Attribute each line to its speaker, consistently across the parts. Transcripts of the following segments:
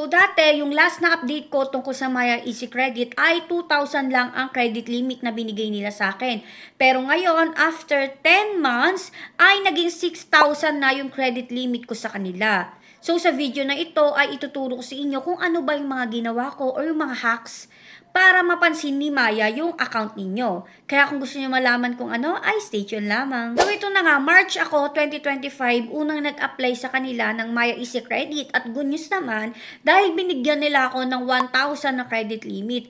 Speaker 1: So dati, yung last na update ko tungkol sa Maya Easy Credit ay 2,000 lang ang credit limit na binigay nila sa akin. Pero ngayon, after 10 months, ay naging 6,000 na yung credit limit ko sa kanila. So sa video na ito ay ituturo ko sa inyo kung ano ba yung mga ginawa ko or yung mga hacks para mapansin ni Maya yung account ninyo. Kaya kung gusto niyo malaman kung ano, ay stay tuned lamang. So ito na nga, March ako, 2025, unang nag-apply sa kanila ng Maya Easy Credit. At good news naman, dahil binigyan nila ako ng 1,000 na credit limit.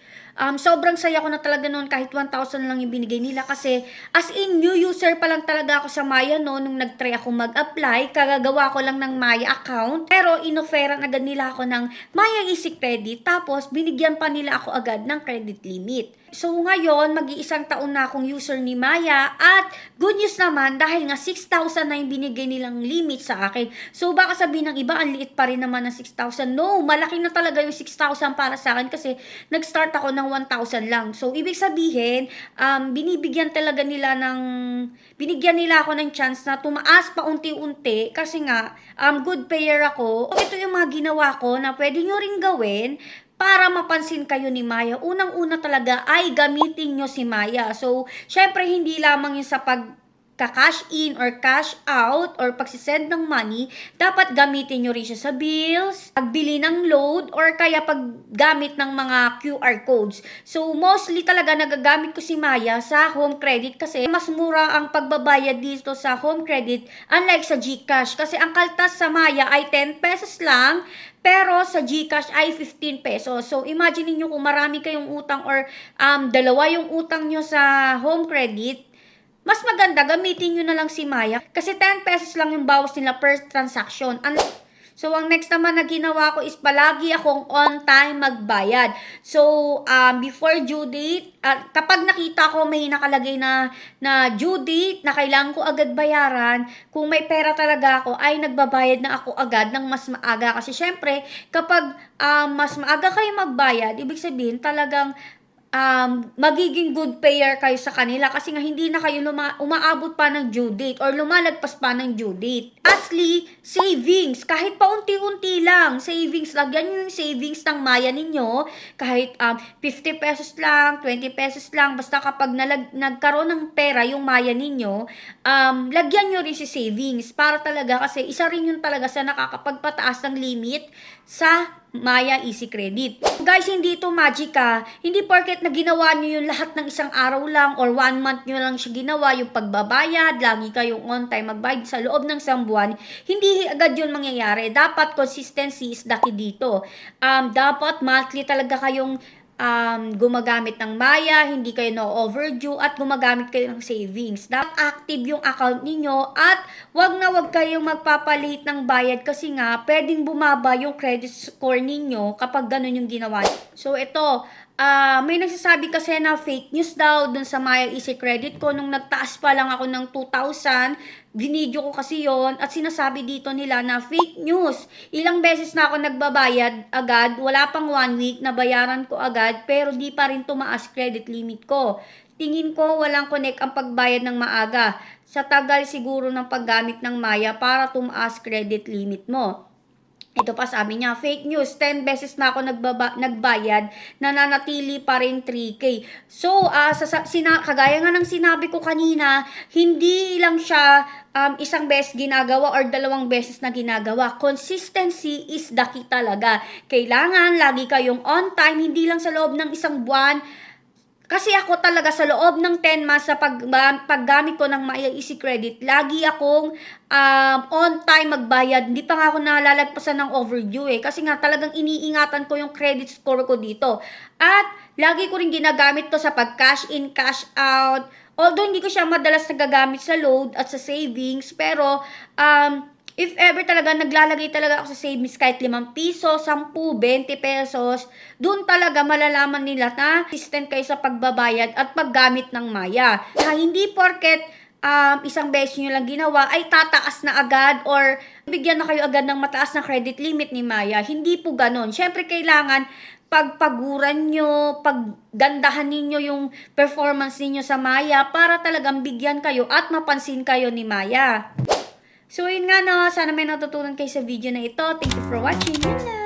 Speaker 1: Sobrang saya ko na talaga noon kahit 1,000 lang yung binigay nila kasi as in new user pa lang talaga ako sa Maya noon nung nag-try ako mag-apply. Kagagawa ko lang ng Maya account pero inofferan agad nila ako ng Maya Easy Credit tapos binigyan pa nila ako agad ng credit limit. So ngayon, mag-iisang taon na akong user ni Maya at good news naman dahil nga 6,000 na yung binigay nilang limit sa akin. So baka sabihin ng iba, ang liit pa rin naman ng 6,000. No, malaki na talaga yung 6,000 para sa akin kasi nag-start ako ng 1,000 lang. So ibig sabihin, binigyan nila ako ng chance na tumaas pa unti-unti kasi nga good payer ako. So, ito yung mga ginawa ko na pwede nyo rin gawin para mapansin kayo ni Maya. Unang-una talaga ay gamitin nyo si Maya. So, syempre hindi lamang yung sa pagka-cash in or cash out or pagsisend ng money, dapat gamitin nyo rin siya sa bills, pagbili ng load, or kaya paggamit ng mga QR codes. So, mostly talaga nagagamit ko si Maya sa home credit kasi mas mura ang pagbabayad dito sa home credit unlike sa GCash. Kasi ang kaltas sa Maya ay 10 pesos lang, pero sa GCash ay 15 pesos. So, imagine niyo kung marami kayong utang or dalawa yung utang nyo sa home credit, mas maganda gamitin nyo na lang si Maya kasi 10 pesos lang yung bawas nila per transaction. So, ang next naman na ginawa ko is palagi akong on time magbayad. So, before due date, kapag nakita ko may nakalagay na due date na kailangan ko agad bayaran, kung may pera talaga ako, ay nagbabayad na ako agad ng mas maaga. Kasi syempre, kapag mas maaga kayo magbayad, ibig sabihin talagang magiging good payer kayo sa kanila kasi nga hindi na kayo umaabot pa ng due date or lumalagpas pa ng due date. Lastly, savings. Kahit pa unti-unti lang, savings. Lagyan nyo yung savings ng Maya ninyo. Kahit 50 pesos lang, 20 pesos lang. Basta kapag nagkaroon ng pera yung Maya ninyo, lagyan nyo rin si savings. Para talaga kasi isa rin yun talaga sa nakakapagpataas ng limit sa Maya Easy Credit. Guys, hindi ito magic Hindi porket na ginawa nyo yung lahat ng isang araw lang or 1 month nyo lang siya ginawa, yung pagbabayad, lagi kayong on time magbayad sa loob ng isang buwan, hindi agad yun mangyayari. Dapat consistency is the key dito. Dapat monthly talaga kayong gumagamit ng Maya, hindi kayo na-overdue at gumagamit kayo ng savings. Dapat active yung account ninyo at wag kayong magpapalate ng bayad kasi nga pwedeng bumaba yung credit score ninyo kapag ganun yung ginawa. So ito, may nagsasabi kasi na fake news daw dun sa Maya Easy Credit ko nung nagtaas pa lang ako ng 2,000. Binidyo ko kasi yon at sinasabi dito nila na fake news. Ilang beses na ako nagbabayad agad, wala pang 1 week na bayaran ko agad pero di pa rin tumaas credit limit ko. Tingin ko walang connect ang pagbayad ng maaga sa tagal siguro ng paggamit ng Maya para tumaas credit limit mo. Ito pa sabi niya, fake news, 10 beses na ako nagbayad, nananatili pa rin 3K. So, kagaya nga ng sinabi ko kanina, hindi lang siya isang beses ginagawa or 2 beses na ginagawa. Consistency is the key talaga. Kailangan lagi kayong on time, hindi lang sa loob ng isang buwan. Kasi ako talaga sa loob ng 10 months sa paggamit ko ng Maya Easy Credit, lagi akong on time magbayad. Hindi pa nga ako nalalagpasan ng overdue kasi nga talagang iniingatan ko yung credit score ko dito. At lagi ko rin ginagamit to sa pag-cash in, cash out. Although hindi ko siya madalas nagagamit sa load at sa savings, pero if ever talaga naglalagay talaga ako sa savings kahit 5 piso, 10, 20 pesos, doon talaga malalaman nila na consistent kayo sa pagbabayad at paggamit ng Maya. Hindi porket isang beses nyo lang ginawa ay tataas na agad or bigyan na kayo agad ng mataas na credit limit ni Maya. Hindi po ganon. Syempre kailangan pagpaguran nyo, paggandahan ninyo yung performance ninyo sa Maya para talagang bigyan kayo at mapansin kayo ni Maya. So, yun nga no. Sana may natutunan kayo sa video na ito. Thank you for watching. Yun lang.